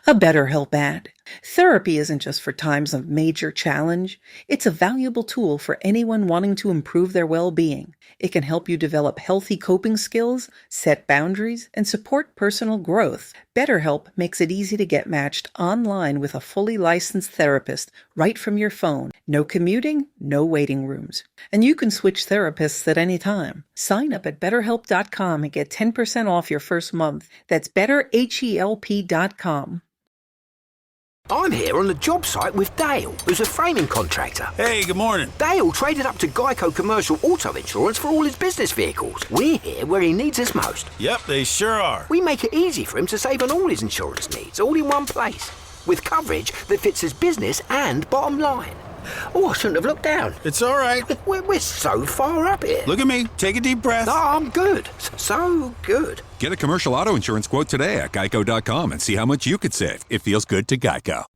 A BetterHelp ad. Therapy isn't just for times of major challenge. It's a valuable tool for anyone wanting to improve their well-being. It can help you develop healthy coping skills, set boundaries, and support personal growth. BetterHelp makes it easy to get matched online with a fully licensed therapist right from your phone. No commuting, no waiting rooms. And you can switch therapists at any time. Sign up at BetterHelp.com and get 10% off your first month. That's BetterHelp.com. I'm here on the job site with Dale, who's a framing contractor. Hey, good morning. Dale traded up to Geico Commercial Auto Insurance for all his business vehicles. We're here where he needs us most. Yep, they sure are. We make it easy for him to save on all his insurance needs, all in one place, with coverage that fits his business and bottom line. Oh, I shouldn't have looked down. It's all right. We're so far up here. Look at me. Take a deep breath. No, I'm good. So good. Get a commercial auto insurance quote today at geico.com and see how much you could save. It feels good to Geico.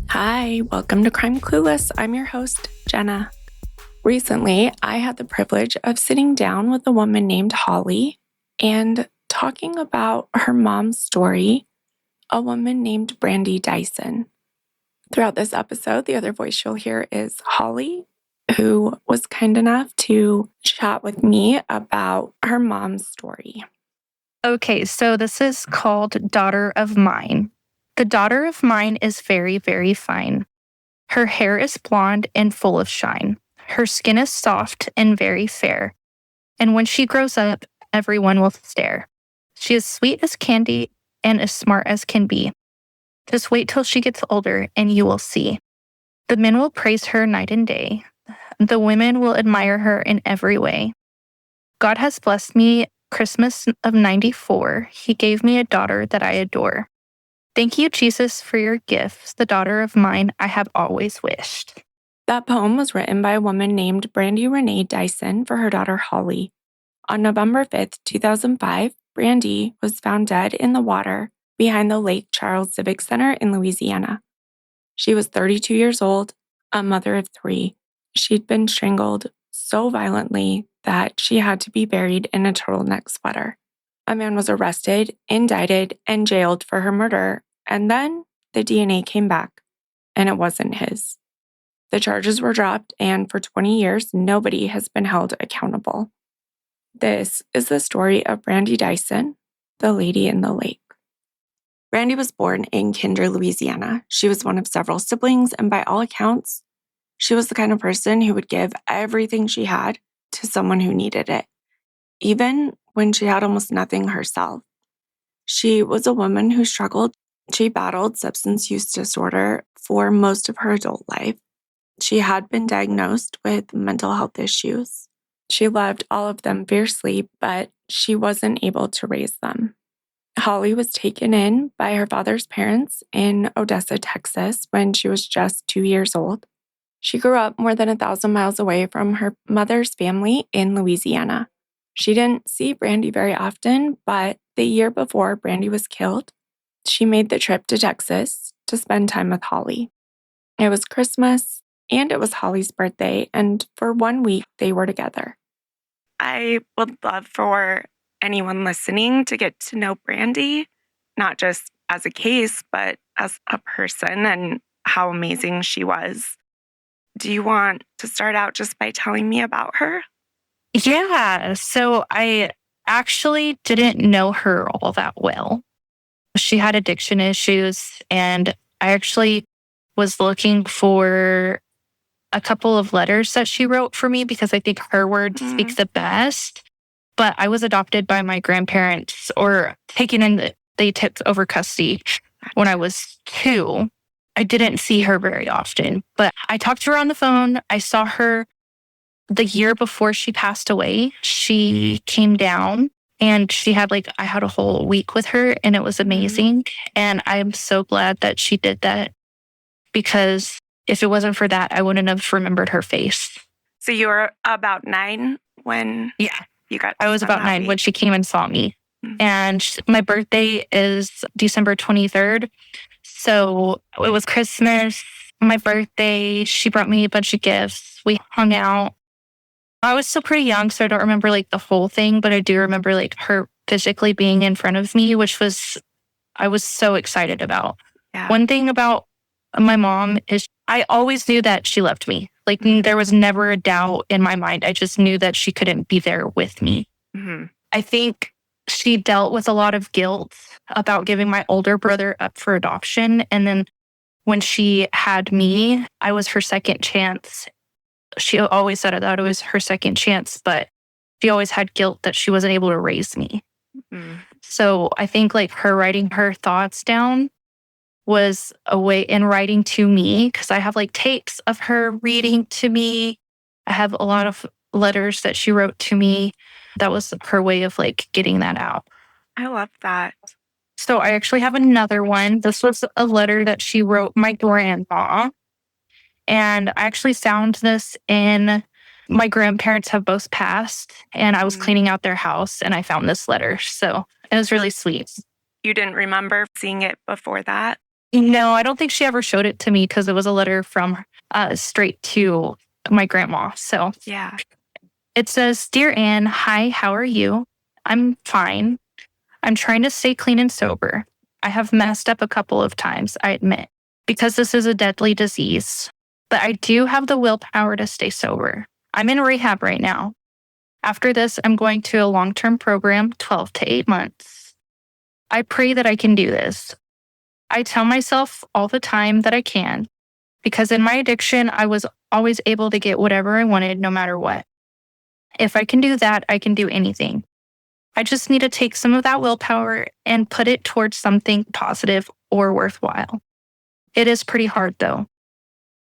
Hi, welcome to Crime Clueless. I'm your host, Jenna. Recently, I had the privilege of sitting down with a woman named Holly and talking about her mom's story, a woman named Brandy Dyson. Throughout this episode, the other voice you'll hear is Holly, who was kind enough to chat with me about her mom's story. Okay, so this is called Daughter of Mine. The daughter of mine is very, very fine. Her hair is blonde and full of shine. Her skin is soft and very fair. And when she grows up, everyone will stare. She is sweet as candy and as smart as can be. Just wait till she gets older and you will see. The men will praise her night and day. The women will admire her in every way. God has blessed me Christmas of '94. He gave me a daughter that I adore. Thank you, Jesus, for your gifts, the daughter of mine I have always wished. That poem was written by a woman named Brandy Renee Dyson for her daughter Holly. On November 5th, 2005, Brandy was found dead in the water behind the Lake Charles Civic Center in Louisiana. She was 32 years old, a mother of 3. She'd been strangled so violently that she had to be buried in a turtleneck sweater. A man was arrested, indicted, and jailed for her murder, and then the DNA came back, and it wasn't his. The charges were dropped, and for 20 years, nobody has been held accountable. This is the story of Brandy Dyson, the lady in the lake. Brandy was born in Kinder, Louisiana. She was one of several siblings, and by all accounts, she was the kind of person who would give everything she had to someone who needed it, even when she had almost nothing herself. She was a woman who struggled. She battled substance use disorder for most of her adult life. She had been diagnosed with mental health issues. She loved all of them fiercely, but she wasn't able to raise them. Holly was taken in by her father's parents in Odessa, Texas, when she was just 2 years old. She grew up more than 1,000 miles away from her mother's family in Louisiana. She didn't see Brandy very often, but the year before Brandy was killed, she made the trip to Texas to spend time with Holly. It was Christmas, and it was Holly's birthday, and for 1 week, they were together. I would love for anyone listening to get to know Brandy, not just as a case, but as a person and how amazing she was. Do you want to start out just by telling me about her? Yeah, so I actually didn't know her all that well. She had addiction issues, and I actually was looking for a couple of letters that she wrote for me because I think her words speak the best. But I was adopted by my grandparents, or taken in, they took over custody when I was 2. I didn't see her very often, but I talked to her on the phone. I saw her the year before she passed away. She came down and I had a whole week with her, and it was amazing. And I'm so glad that she did that, because if it wasn't for that, I wouldn't have remembered her face. So you were about 9 when... Yeah. I was about 9 when she came and saw me. Mm-hmm. And my birthday is December 23rd. So it was Christmas, my birthday. She brought me a bunch of gifts. We hung out. I was still pretty young, so I don't remember like the whole thing, but I do remember like her physically being in front of me, I was so excited about. Yeah. One thing about my mom is I always knew that she loved me. Like there was never a doubt in my mind. I just knew that she couldn't be there with me. Mm-hmm. I think she dealt with a lot of guilt about giving my older brother up for adoption. And then when she had me, I was her second chance. She always said that it was her second chance, but she always had guilt that she wasn't able to raise me. Mm-hmm. So I think like her writing her thoughts down was a way in writing to me, because I have like tapes of her reading to me. I have a lot of letters that she wrote to me. That was her way of like getting that out. I love that. So I actually have another one. This was a letter that she wrote my grandma. And I actually found this my grandparents have both passed, and I was cleaning out their house and I found this letter. So it was really sweet. You didn't remember seeing it before that? No, I don't think she ever showed it to me because it was a letter from straight to my grandma. So yeah. It says, "Dear Anne, hi, how are you? I'm fine. I'm trying to stay clean and sober. I have messed up a couple of times, I admit, because this is a deadly disease. But I do have the willpower to stay sober. I'm in rehab right now. After this, I'm going to a long-term program, 12 to 8 months. I pray that I can do this. I tell myself all the time that I can, because in my addiction, I was always able to get whatever I wanted, no matter what. If I can do that, I can do anything. I just need to take some of that willpower and put it towards something positive or worthwhile. It is pretty hard, though.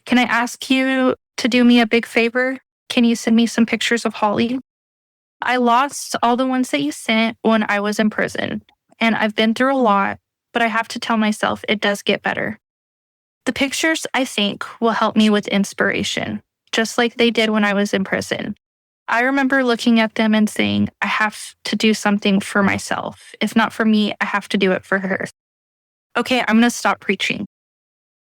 Can I ask you to do me a big favor? Can you send me some pictures of Holly? I lost all the ones that you sent when I was in prison, and I've been through a lot, but I have to tell myself it does get better. The pictures, I think, will help me with inspiration, just like they did when I was in prison. I remember looking at them and saying, I have to do something for myself. If not for me, I have to do it for her. Okay, I'm going to stop preaching.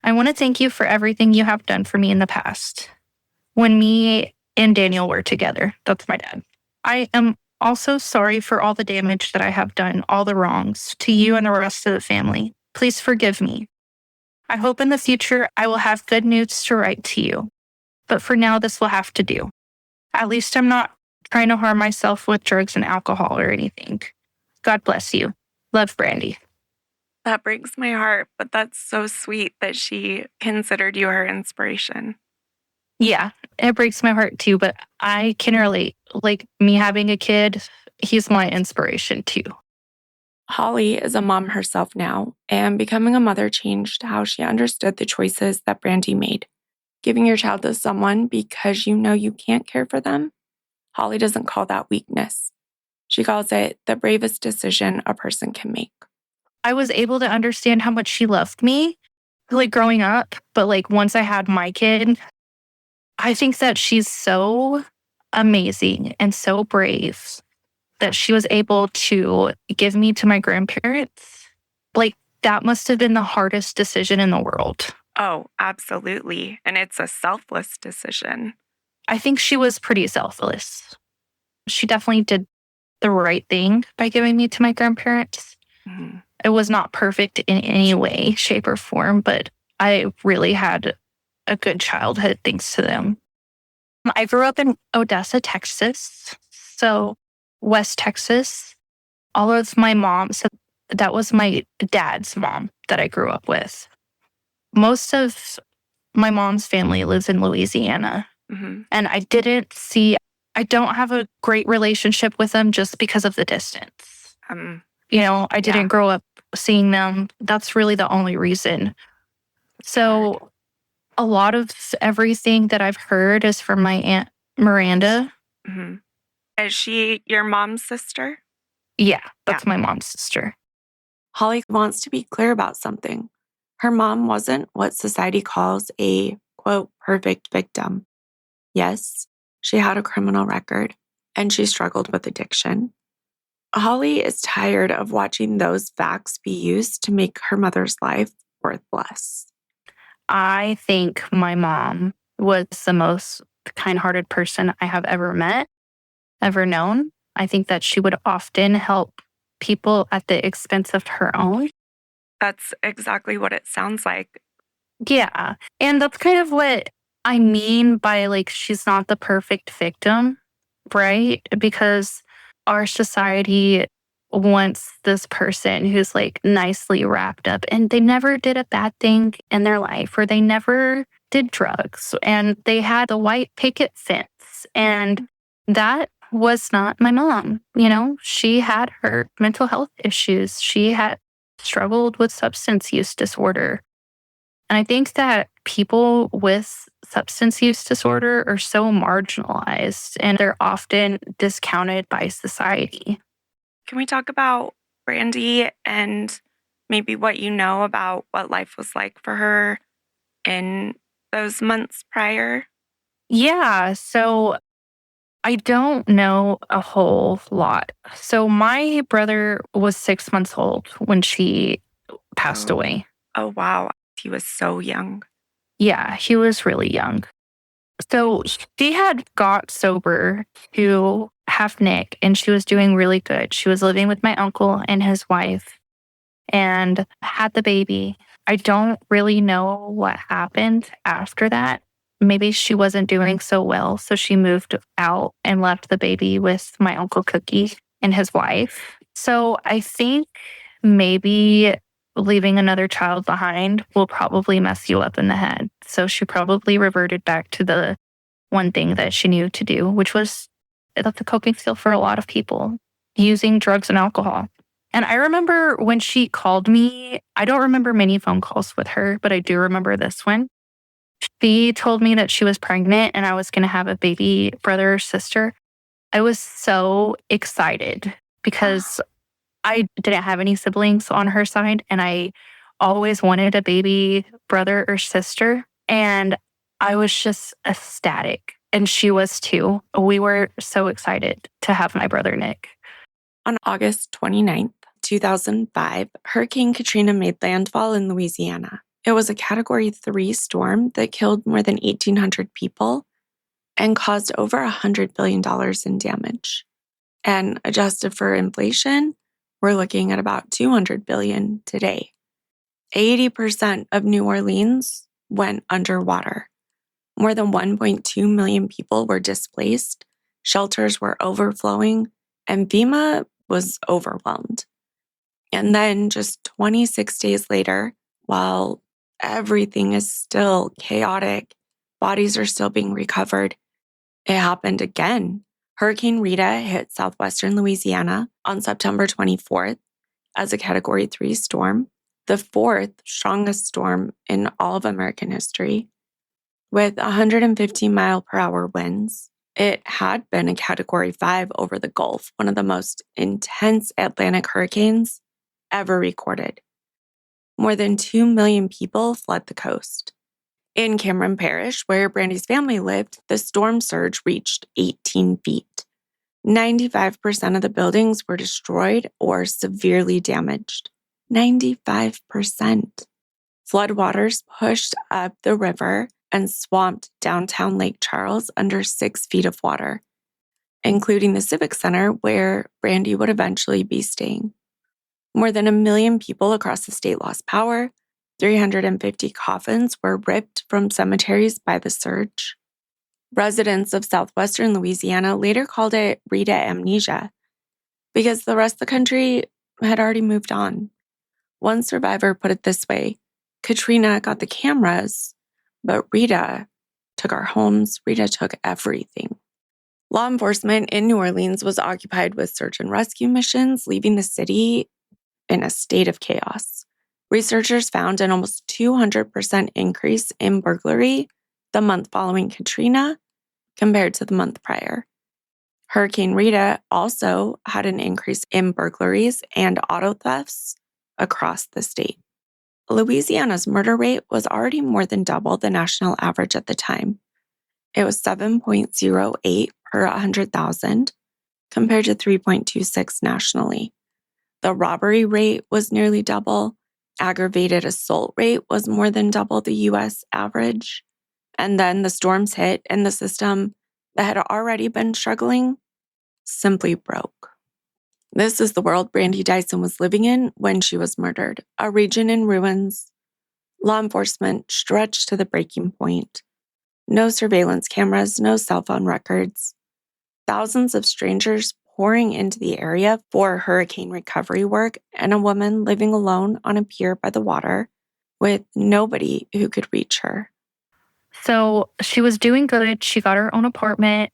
I want to thank you for everything you have done for me in the past. When me and Daniel were together, that's my dad. I am also sorry for all the damage that I have done, all the wrongs, to you and the rest of the family. Please forgive me. I hope in the future I will have good news to write to you. But for now, this will have to do. At least I'm not trying to harm myself with drugs and alcohol or anything. God bless you. Love, Brandy." That breaks my heart, but that's so sweet that she considered you her inspiration. Yeah, it breaks my heart too, but I can relate. Like me having a kid, he's my inspiration too. Holly is a mom herself now, and becoming a mother changed how she understood the choices that Brandy made. Giving your child to someone because you know you can't care for them, Holly doesn't call that weakness. She calls it the bravest decision a person can make. I was able to understand how much she loved me, like growing up, but like once I had my kid, I think that she's so amazing and so brave that she was able to give me to my grandparents. Like that must have been the hardest decision in the world. Oh, absolutely. And it's a selfless decision. I think she was pretty selfless. She definitely did the right thing by giving me to my grandparents. Mm-hmm. It was not perfect in any way, shape, or form, but I really had a good childhood thanks to them. I grew up in Odessa, Texas. So West Texas. All of my moms, that was my dad's mom that I grew up with. Most of my mom's family lives in Louisiana. Mm-hmm. And I don't have a great relationship with them just because of the distance. I didn't grow up seeing them. That's really the only reason. So a lot of everything that I've heard is from my Aunt Miranda. Mm-hmm. Is she your mom's sister? Yeah, that's my mom's sister. Holly wants to be clear about something. Her mom wasn't what society calls a, quote, perfect victim. Yes, she had a criminal record. and she struggled with addiction. Holly is tired of watching those facts be used to make her mother's life worthless. I think my mom was the most kind-hearted person I have ever met, ever known. I think that she would often help people at the expense of her own. That's exactly what it sounds like. Yeah. And that's kind of what I mean by like, she's not the perfect victim, right? Because our society wants this person who's like nicely wrapped up and they never did a bad thing in their life or they never did drugs and they had the white picket fence. And that was not my mom. You know, she had her mental health issues. She had struggled with substance use disorder. And I think that people with substance use disorder are so marginalized and they're often discounted by society. Can we talk about Brandy and maybe what you know about what life was like for her in those months prior? Yeah, so I don't know a whole lot. So my brother was 6 months old when she passed away. Oh, wow. He was so young. Yeah, he was really young. So she had got sober to have Nick and she was doing really good. She was living with my uncle and his wife and had the baby. I don't really know what happened after that. Maybe she wasn't doing so well. So she moved out and left the baby with my uncle Cookie and his wife. So I think maybe leaving another child behind will probably mess you up in the head. So she probably reverted back to the one thing that she knew to do, which was that's a coping skill for a lot of people, using drugs and alcohol. And I remember when she called me, I don't remember many phone calls with her, but I do remember this one. She told me that she was pregnant and I was going to have a baby brother or sister. I was so excited because I didn't have any siblings on her side and I always wanted a baby brother or sister. And I was just ecstatic. And she was too. We were so excited to have my brother Nick. On August 29th, 2005, Hurricane Katrina made landfall in Louisiana. It was a Category 3 storm that killed more than 1,800 people and caused over $100 billion in damage. And adjusted for inflation, we're looking at about $200 billion today. 80% of New Orleans went underwater. More than 1.2 million people were displaced, shelters were overflowing, and FEMA was overwhelmed. And then just 26 days later, while everything is still chaotic, bodies are still being recovered, it happened again. Hurricane Rita hit southwestern Louisiana on September 24th as a Category 3 storm, the fourth strongest storm in all of American history. With 115-mile-per-hour winds, it had been a Category 5 over the Gulf, one of the most intense Atlantic hurricanes ever recorded. More than 2 million people fled the coast. In Cameron Parish, where Brandy's family lived, the storm surge reached 18 feet. 95% of the buildings were destroyed or severely damaged. 95%. Floodwaters pushed up the river and swamped downtown Lake Charles under 6 feet of water, including the Civic Center where Brandy would eventually be staying. More than 1 million people across the state lost power. 350 coffins were ripped from cemeteries by the surge. Residents of southwestern Louisiana later called it Rita amnesia because the rest of the country had already moved on. One survivor put it this way: Katrina got the cameras, but Rita took our homes. Rita took everything. Law enforcement in New Orleans was occupied with search and rescue missions, leaving the city in a state of chaos. Researchers found an almost 200% increase in burglary the month following Katrina compared to the month prior. Hurricane Rita also had an increase in burglaries and auto thefts across the state. Louisiana's murder rate was already more than double the national average at the time. It was 7.08 per 100,000, compared to 3.26 nationally. The robbery rate was nearly double. Aggravated assault rate was more than double the U.S. average. And then the storms hit, and the system that had already been struggling simply broke. This is the world Brandy Dyson was living in when she was murdered, a region in ruins. Law enforcement stretched to the breaking point. No surveillance cameras, no cell phone records. Thousands of strangers pouring into the area for hurricane recovery work, and a woman living alone on a pier by the water with nobody who could reach her. So she was doing good. She got her own apartment.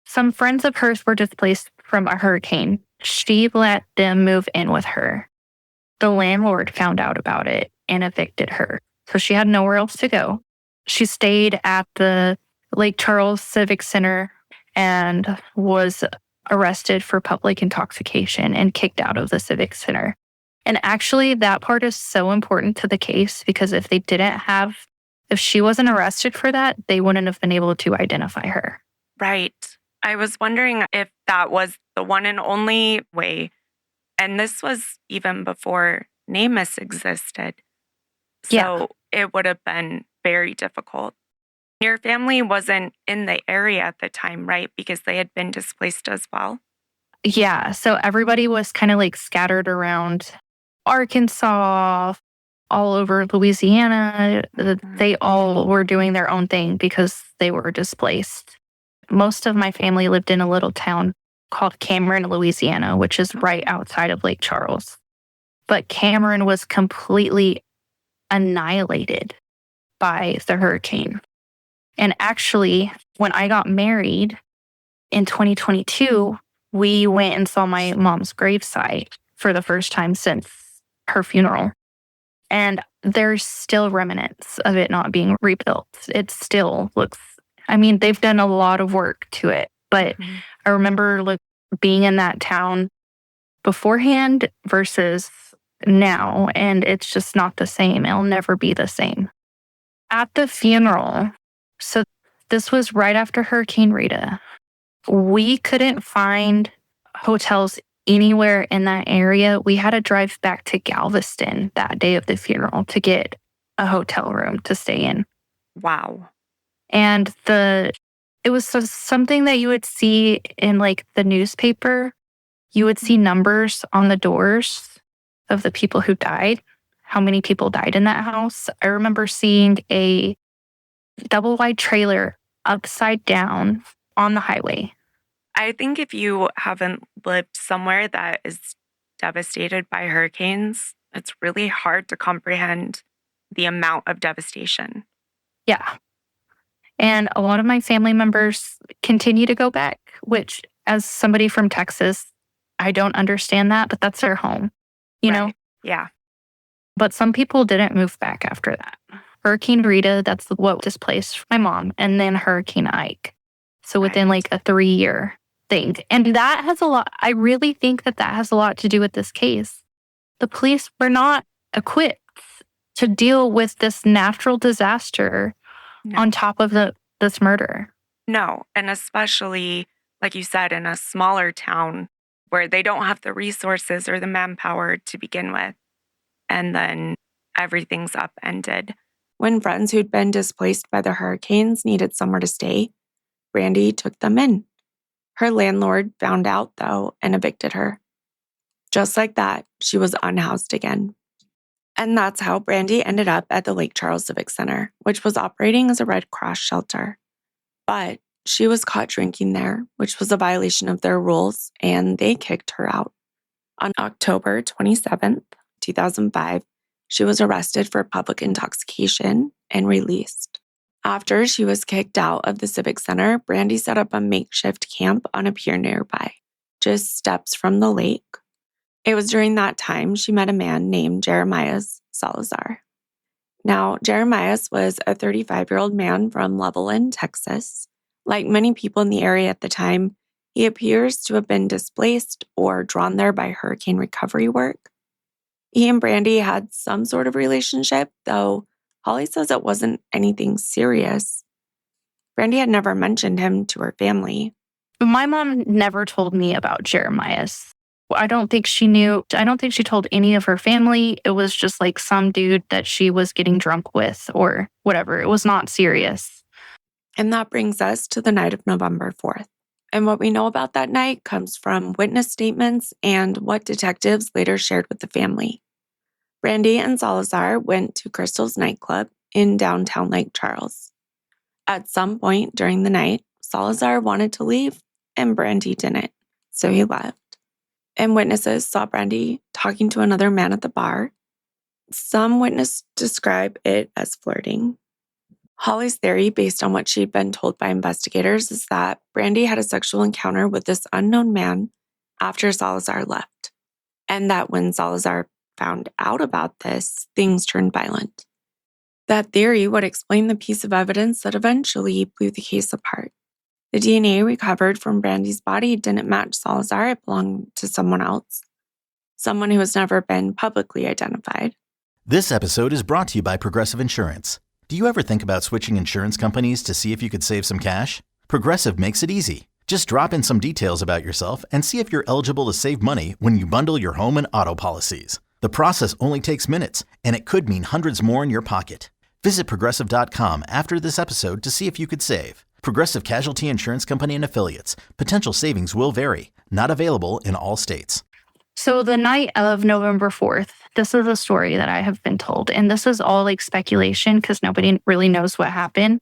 Some friends of hers were displaced from a hurricane. She let them move in with her. The landlord found out about it and evicted her. So she had nowhere else to go. She stayed at the Lake Charles Civic Center and was arrested for public intoxication and kicked out of the Civic Center. And actually, that part is so important to the case because if she wasn't arrested for that, they wouldn't have been able to identify her. Right. I was wondering if that was the one and only way. And this was even before NamUs existed. So It would have been very difficult. Your family wasn't in the area at the time, right? Because they had been displaced as well. Yeah. So everybody was kind of like scattered around Arkansas, all over Louisiana. They all were doing their own thing because they were displaced. Most of my family lived in a little town called Cameron, Louisiana, which is right outside of Lake Charles. But Cameron was completely annihilated by the hurricane. And actually, when I got married in 2022, we went and saw my mom's gravesite for the first time since her funeral. And there's still remnants of it not being rebuilt. It still looks, they've done a lot of work to it. But I remember being in that town beforehand versus now, and it's just not the same. It'll never be the same. At the funeral, so this was right after Hurricane Rita, we couldn't find hotels anywhere in that area. We had to drive back to Galveston that day of the funeral to get a hotel room to stay in. Wow. And it was something that you would see in the newspaper. You would see numbers on the doors of the people who died, how many people died in that house. I remember seeing a double wide trailer upside down on the highway. I think if you haven't lived somewhere that is devastated by hurricanes, it's really hard to comprehend the amount of devastation. Yeah. And a lot of my family members continue to go back, which as somebody from Texas, I don't understand that, but that's their home, you know? Yeah. But some people didn't move back after that. Hurricane Rita, that's what displaced my mom, and then Hurricane Ike. So within a 3-year thing. And that has a lot, I really think that has a lot to do with this case. The police were not equipped to deal with this natural disaster on top of this murder. No, and especially, like you said, in a smaller town where they don't have the resources or the manpower to begin with. And then everything's upended. When friends who'd been displaced by the hurricanes needed somewhere to stay, Brandy took them in. Her landlord found out, though, and evicted her. Just like that, she was unhoused again. And that's how Brandy ended up at the Lake Charles Civic Center, which was operating as a Red Cross shelter. But she was caught drinking there, which was a violation of their rules, and they kicked her out. On October 27th, 2005, she was arrested for public intoxication and released. After she was kicked out of the Civic Center, Brandy set up a makeshift camp on a pier nearby, just steps from the lake. It was during that time she met a man named Jeremias Salazar. Now, Jeremias was a 35-year-old man from Levelland, Texas. Like many people in the area at the time, he appears to have been displaced or drawn there by hurricane recovery work. He and Brandy had some sort of relationship, though Holly says it wasn't anything serious. Brandy had never mentioned him to her family. My mom never told me about Jeremias. I don't think she knew. I don't think she told any of her family. It was just like some dude that she was getting drunk with or whatever. It was not serious. And that brings us to the night of November 4th. And what we know about that night comes from witness statements and what detectives later shared with the family. Brandy and Salazar went to Crystal's nightclub in downtown Lake Charles. At some point during the night, Salazar wanted to leave and Brandy didn't, so he left. And witnesses saw Brandy talking to another man at the bar. Some witnesses describe it as flirting. Holly's theory, based on what she'd been told by investigators, is that Brandy had a sexual encounter with this unknown man after Salazar left, and that when Salazar found out about this, things turned violent. That theory would explain the piece of evidence that eventually blew the case apart. The DNA recovered from Brandy's body didn't match Salazar. It belonged to someone else, someone who has never been publicly identified. This episode is brought to you by Progressive Insurance. Do you ever think about switching insurance companies to see if you could save some cash? Progressive makes it easy. Just drop in some details about yourself and see if you're eligible to save money when you bundle your home and auto policies. The process only takes minutes, and it could mean hundreds more in your pocket. Visit Progressive.com after this episode to see if you could save. Progressive Casualty Insurance Company and Affiliates. Potential savings will vary. Not available in all states. So the night of November 4th, this is a story that I have been told. And this is all like speculation because nobody really knows what happened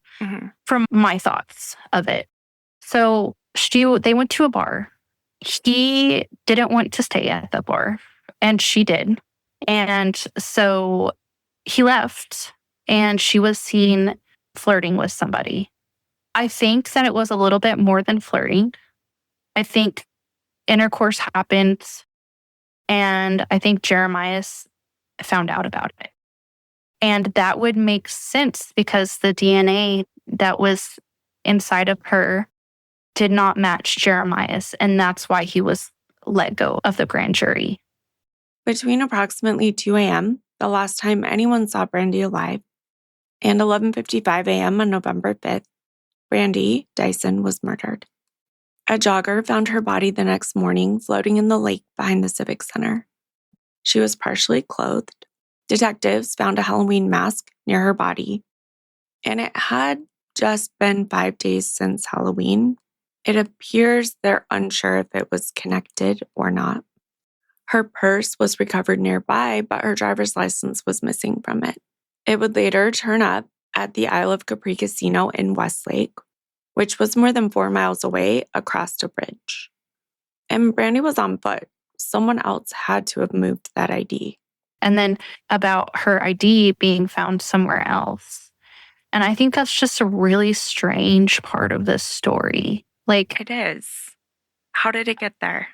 from my thoughts of it. So they went to a bar. He didn't want to stay at the bar, and she did. And so he left, and she was seen flirting with somebody. I think that it was a little bit more than flirting. I think intercourse happened, and I think Jeremias found out about it. And that would make sense because the DNA that was inside of her did not match Jeremias, and that's why he was let go of the grand jury. Between approximately 2 a.m., the last time anyone saw Brandy alive, and 11:55 a.m. on November 5th, Brandy Dyson was murdered. A jogger found her body the next morning floating in the lake behind the Civic Center. She was partially clothed. Detectives found a Halloween mask near her body, and it had just been 5 days since Halloween. It appears they're unsure if it was connected or not. Her purse was recovered nearby, but her driver's license was missing from it. It would later turn up at the Isle of Capri Casino in Westlake, which was more than 4 miles away across a bridge. And Brandy was on foot. Someone else had to have moved that ID. And then about her ID being found somewhere else. And I think that's just a really strange part of this story. Like, It is. How did it get there?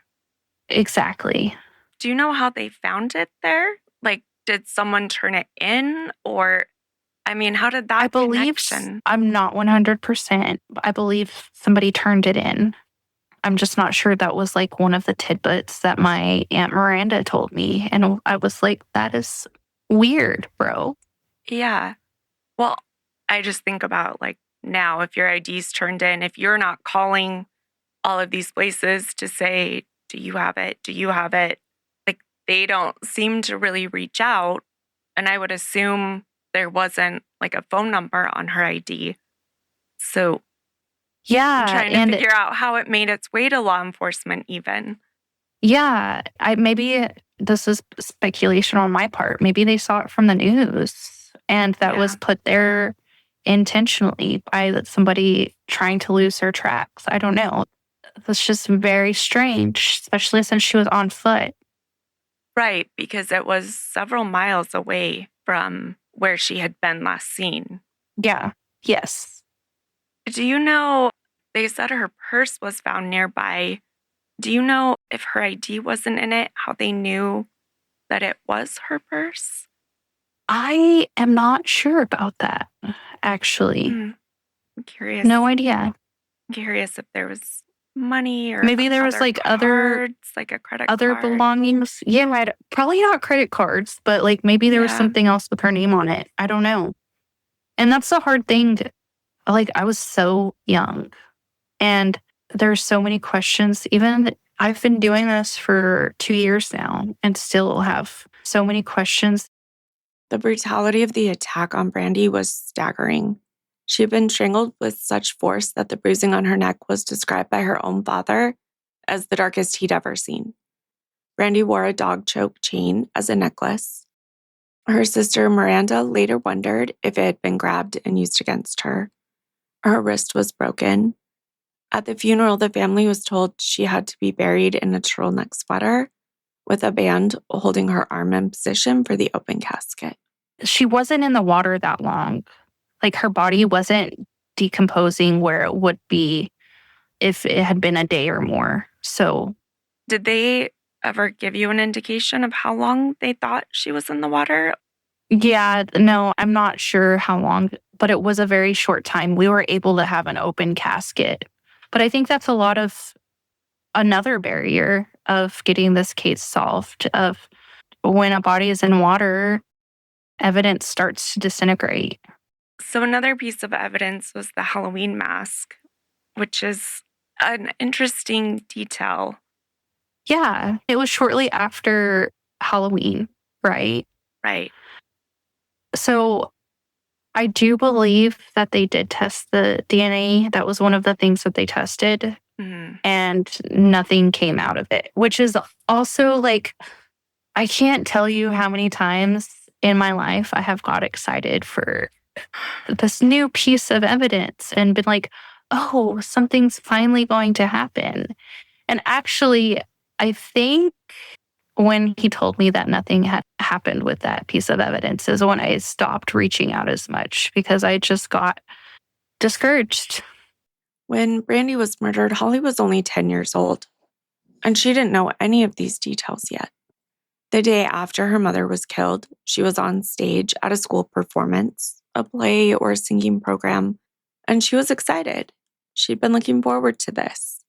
exactly. Do you know how they found it there? Like, did someone turn it in? Or, I mean, how did that I believe, connection? I'm not 100%. I believe somebody turned it in. I'm just not sure that was like one of the tidbits that my Aunt Miranda told me. And I was like, that is weird, bro. Yeah. Well, I just think about like now, if your ID's turned in, if you're not calling all of these places to say, do you have it? Do you have it? Like, they don't seem to really reach out. And I would assume there wasn't like a phone number on her ID. So Yeah. I'm trying to figure out how it made its way to law enforcement even. Yeah, maybe this is speculation on my part. Maybe they saw it from the news and that was put there intentionally by somebody trying to lose their tracks. I don't know. That's just very strange, especially since she was on foot. Right, because it was several miles away from where she had been last seen. Yeah, yes. Do you know, they said her purse was found nearby. Do you know if her ID wasn't in it, how they knew that it was her purse? I am not sure about that, actually. I'm curious. No idea. I'm curious if there was money or maybe there was like cards, like a credit other card. belongings. Yeah, probably not credit cards, but like maybe there was something else with her name on it. I don't know. And that's the hard thing. Like, I was so young. And there's so many questions. Even I've been doing this for 2 years now and still have so many questions. The brutality of the attack on Brandy was staggering. She had been strangled with such force that the bruising on her neck was described by her own father as the darkest he'd ever seen. Brandy wore a dog choke chain as a necklace. Her sister Miranda later wondered if it had been grabbed and used against her. Her wrist was broken. At the funeral, the family was told she had to be buried in a turtleneck sweater with a band holding her arm in position for the open casket. She wasn't in the water that long. Like, her body wasn't decomposing where it would be if it had been a day or more. So, did they ever give you an indication of how long they thought she was in the water? Yeah, no, I'm not sure how long, but it was a very short time. We were able to have an open casket. But I think that's a lot of another barrier of getting this case solved, of when a body is in water, evidence starts to disintegrate. So another piece of evidence was the Halloween mask, which is an interesting detail. Yeah, it was shortly after Halloween, right? Right. So I do believe that they did test the DNA. That was one of the things that they tested, and nothing came out of it, which is also like, I can't tell you how many times in my life I have got excited for this new piece of evidence and been like, oh, something's finally going to happen. And actually, I think when he told me that nothing had happened with that piece of evidence is when I stopped reaching out as much, because I just got discouraged. When Brandy was murdered, Holly was only 10 years old, and she didn't know any of these details yet. The day after her mother was killed, she was on stage at a school performance, a play or a singing program, and she was excited. She'd been looking forward to this.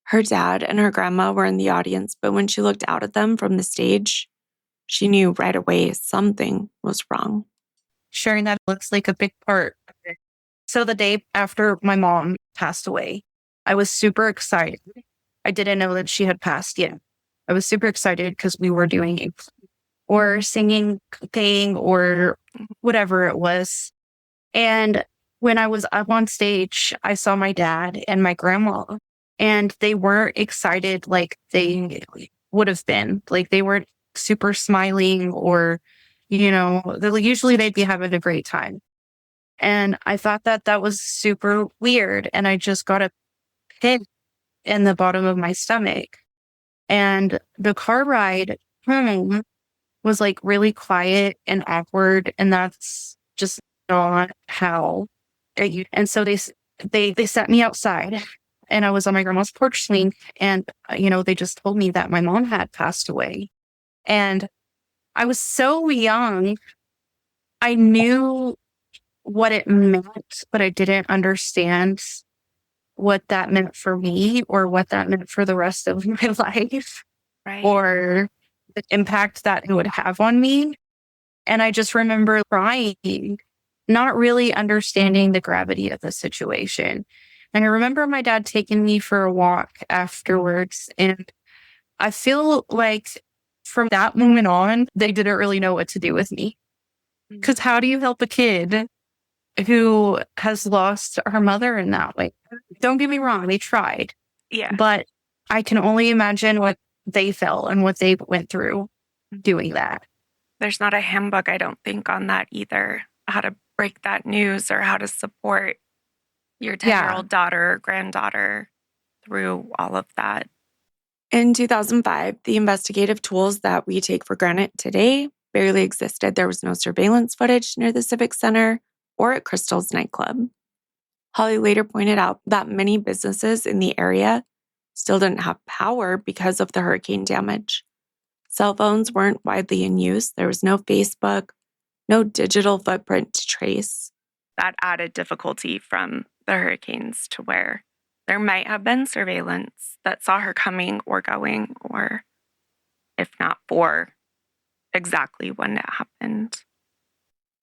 Her dad and her grandma were in the audience, but when she looked out at them from the stage, she knew right away something was wrong. Sharing that looks like a big part of it. So the day after my mom passed away, I was super excited. I didn't know that she had passed yet. I was super excited because we were doing it or singing, cooking, or whatever it was. And when I was up on stage, I saw my dad and my grandma, and they weren't excited like they would have been. Like, they weren't super smiling, or, usually they'd be having a great time. And I thought that that was super weird. And I just got a pit in the bottom of my stomach. And the car ride home was like really quiet and awkward. And that's just not how. And so they sat me outside, and I was on my grandma's porch swing. And, they just told me that my mom had passed away. And I was so young. I knew what it meant, but I didn't understand what that meant for me or what that meant for the rest of my life, Right. or the impact that it would have on me. And I just remember crying, not really understanding the gravity of the situation. And I remember my dad taking me for a walk afterwards. And I feel like from that moment on, they didn't really know what to do with me. Because how do you help a kid who has lost her mother in that way? Don't get me wrong, they tried. Yeah. But I can only imagine what they felt and what they went through doing that. There's not a handbook, I don't think, on that either, how to break that news or how to support your 10-year-old daughter or granddaughter through all of that. In 2005, the investigative tools that we take for granted today barely existed. There was no surveillance footage near the Civic Center or at Crystal's nightclub. Holly later pointed out that many businesses in the area still didn't have power because of the hurricane damage. Cell phones weren't widely in use. There was no Facebook, no digital footprint to trace. That added difficulty from the hurricanes to where there might have been surveillance that saw her coming or going, or if not for exactly when it happened.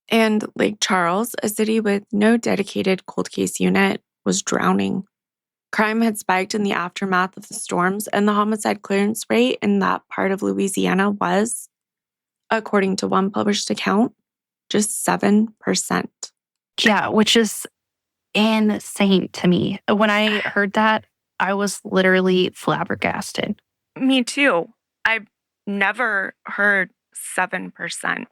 And Lake Charles, a city with no dedicated cold case unit, was drowning. Crime had spiked in the aftermath of the storms, and the homicide clearance rate in that part of Louisiana was, according to one published account, just 7%. Yeah, which is insane to me. When I heard that, I was literally flabbergasted. Me too. I've never heard 7%.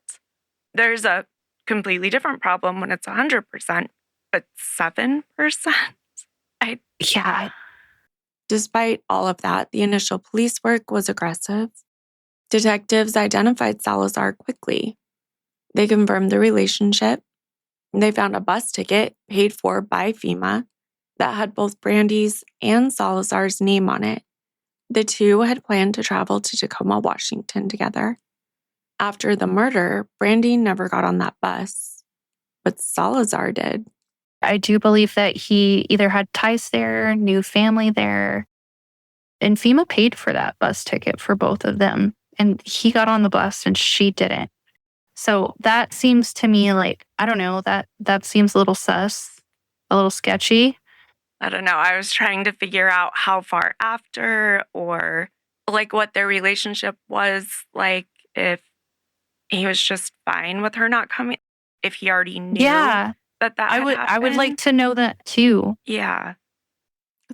There's a completely different problem when it's 100%, but 7%? Yeah. Despite all of that, the initial police work was aggressive. Detectives identified Salazar quickly. They confirmed the relationship. They found a bus ticket paid for by FEMA that had both Brandy's and Salazar's name on it. The two had planned to travel to Tacoma, Washington together. After the murder, Brandy never got on that bus, but Salazar did. I do believe that he either had ties there, knew family there, and FEMA paid for that bus ticket for both of them. And he got on the bus and she didn't. So that seems to me like, I don't know, that seems a little sus, a little sketchy. I don't know. I was trying to figure out how far after or like what their relationship was like, if he was just fine with her not coming, if he already knew that had I would like happened. to know that too. Yeah.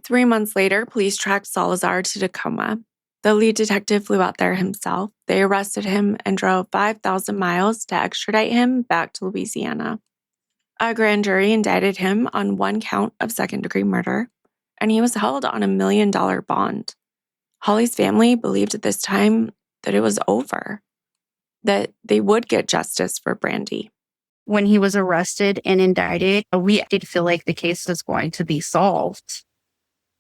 3 months later, police tracked Salazar to Tacoma. The lead detective flew out there himself. They arrested him and drove 5,000 miles to extradite him back to Louisiana. A grand jury indicted him on 1 count of second-degree murder, and he was held on $1 million bond. Holly's family believed at this time that it was over, that they would get justice for Brandy. When he was arrested and indicted, we did feel like the case was going to be solved.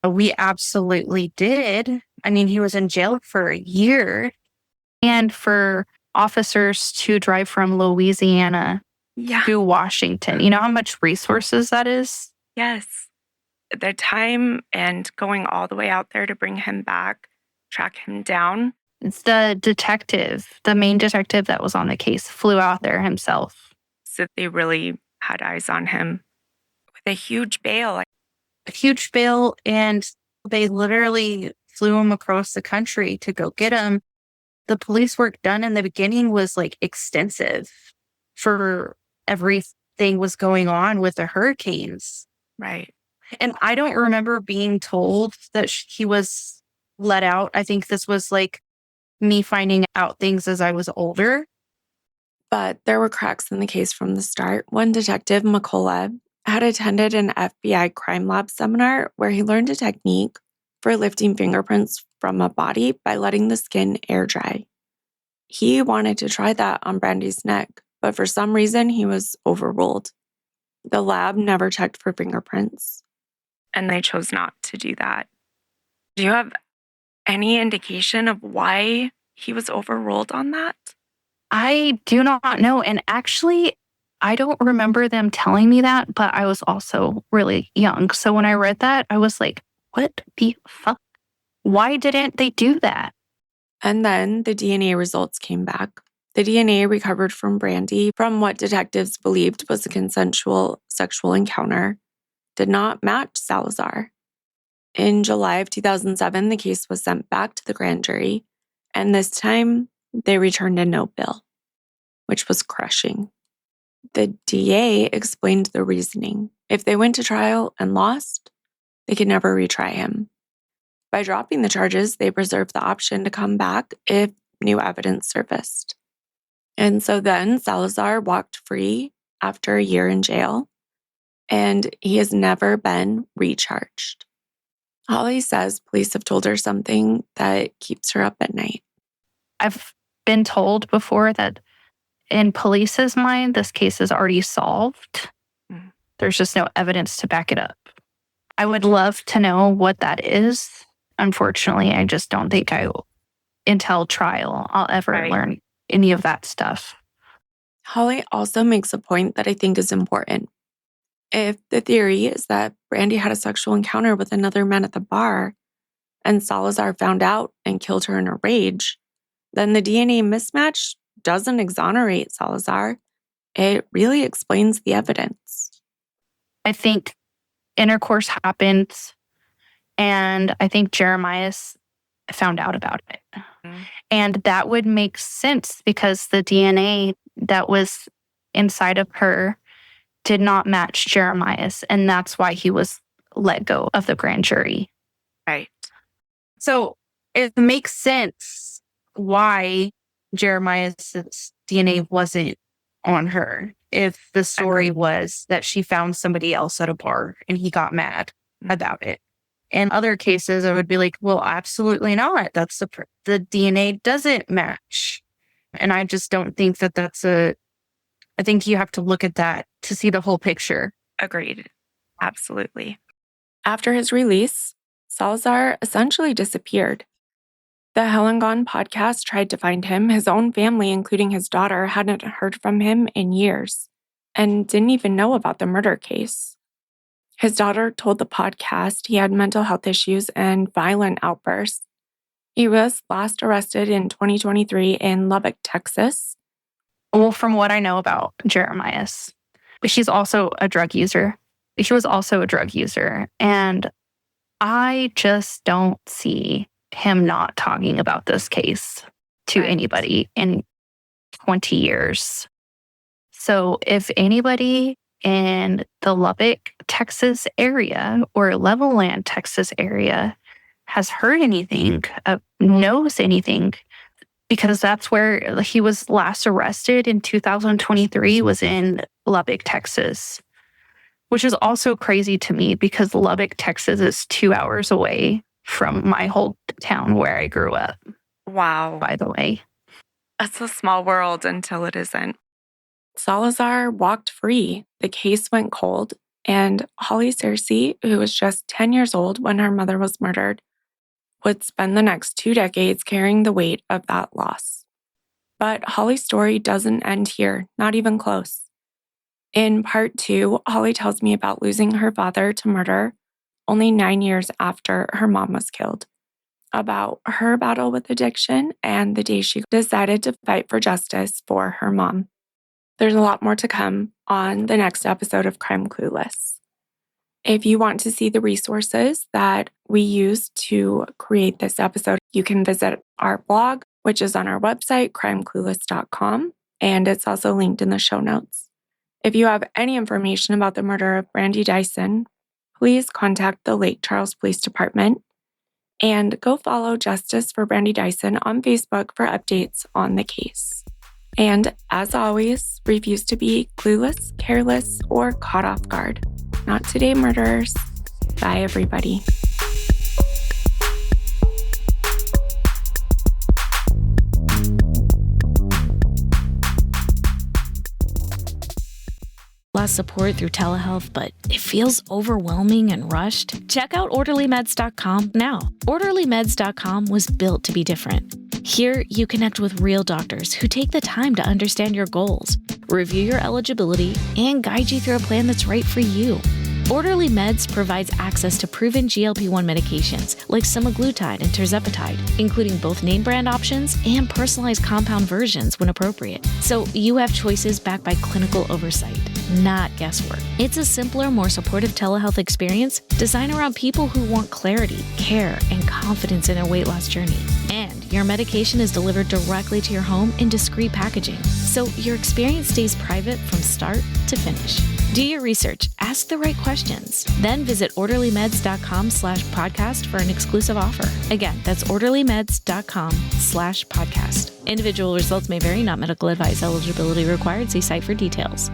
We absolutely did. I mean, he was in jail for a year. And for officers to drive from Louisiana to Washington, you know how much resources that is? Yes. The time and going all the way out there to bring him back, track him down. It's the detective, the main detective that was on the case, flew out there himself. So they really had eyes on him with a huge bail. A huge bail, and they literally flew him across the country to go get him. The police work done in the beginning was like extensive for everything was going on with the hurricanes. Right. And I don't remember being told that he was let out. I think this was like me finding out things as I was older. But there were cracks in the case from the start. One detective, McCullough, had attended an FBI crime lab seminar where he learned a technique for lifting fingerprints from a body by letting the skin air dry. He wanted to try that on Brandy's neck, but for some reason he was overruled. The lab never checked for fingerprints, and they chose not to do that. Do you have any indication of why he was overruled on that? I do not know. And actually, I don't remember them telling me that, but I was also really young. So when I read that, I was like, what the fuck? Why didn't they do that? And then the DNA results came back. The DNA recovered from Brandy from what detectives believed was a consensual sexual encounter did not match Salazar. In July of 2007, the case was sent back to the grand jury, and this time they returned a no bill, which was crushing. The DA explained the reasoning. If they went to trial and lost, they could never retry him. By dropping the charges, they preserved the option to come back if new evidence surfaced. And so then Salazar walked free after a year in jail, and he has never been recharged. Holly says police have told her something that keeps her up at night. I've been told before that in police's mind, this case is already solved. There's just no evidence to back it up. I would love to know what that is. Unfortunately, I just don't think until trial, I'll ever learn any of that stuff. Holly also makes a point that I think is important. If the theory is that Brandy had a sexual encounter with another man at the bar and Salazar found out and killed her in a rage, then the DNA mismatch doesn't exonerate Salazar. It really explains the evidence. I think intercourse happened. And I think Jeremias found out about it. Mm-hmm. And that would make sense because the DNA that was inside of her did not match Jeremias. And that's why he was let go of the grand jury. Right. So it makes sense why Jeremias' DNA wasn't on her if the story was that she found somebody else at a bar and he got mad about it. In other cases, I would be like, well, absolutely not. That's the DNA doesn't match. And I just don't think that I think you have to look at that to see the whole picture. Agreed. Absolutely. After his release, Salazar essentially disappeared. The Helen Gone podcast tried to find him. His own family, including his daughter, hadn't heard from him in years and didn't even know about the murder case. His daughter told the podcast he had mental health issues and violent outbursts. He was last arrested in 2023 in Lubbock, Texas. Well, from what I know about Jeremias, she's also a drug user. She was also a drug user. And I just don't see him not talking about this case to anybody in 20 years. So if anybody in the Lubbock, Texas area or Levelland, Texas area has heard anything, knows anything, because that's where he was last arrested in 2023 was in Lubbock, Texas, which is also crazy to me because Lubbock, Texas is 2 hours away from my whole town where I grew up. Wow. By the way. That's a small world until it isn't. Salazar walked free. The case went cold, and Holly Searcy, who was just 10 years old when her mother was murdered, would spend the next 2 decades carrying the weight of that loss. But Holly's story doesn't end here, not even close. In part 2, Holly tells me about losing her father to murder only 9 years after her mom was killed, about her battle with addiction and the day she decided to fight for justice for her mom. There's a lot more to come on the next episode of Crime Clueless. If you want to see the resources that we used to create this episode, you can visit our blog, which is on our website, crimeclueless.com, and it's also linked in the show notes. If you have any information about the murder of Brandy Dyson, please contact the Lake Charles Police Department and go follow Justice for Brandy Dyson on Facebook for updates on the case. And as always, refuse to be clueless, careless, or caught off guard. Not today, murderers. Bye, everybody. Lost support through telehealth, but it feels overwhelming and rushed? Check out OrderlyMeds.com now. OrderlyMeds.com was built to be different. Here, you connect with real doctors who take the time to understand your goals, review your eligibility, and guide you through a plan that's right for you. Orderly Meds provides access to proven GLP-1 medications like semaglutide and tirzepatide, including both name brand options and personalized compound versions when appropriate. So you have choices backed by clinical oversight, not guesswork. It's a simpler, more supportive telehealth experience designed around people who want clarity, care, and confidence in their weight loss journey. And your medication is delivered directly to your home in discreet packaging, so your experience stays private from start to finish. Do your research, ask the right questions, then visit orderlymeds.com/podcast for an exclusive offer. Again, that's orderlymeds.com/podcast. Individual results may vary, not medical advice. Eligibility required. See site for details.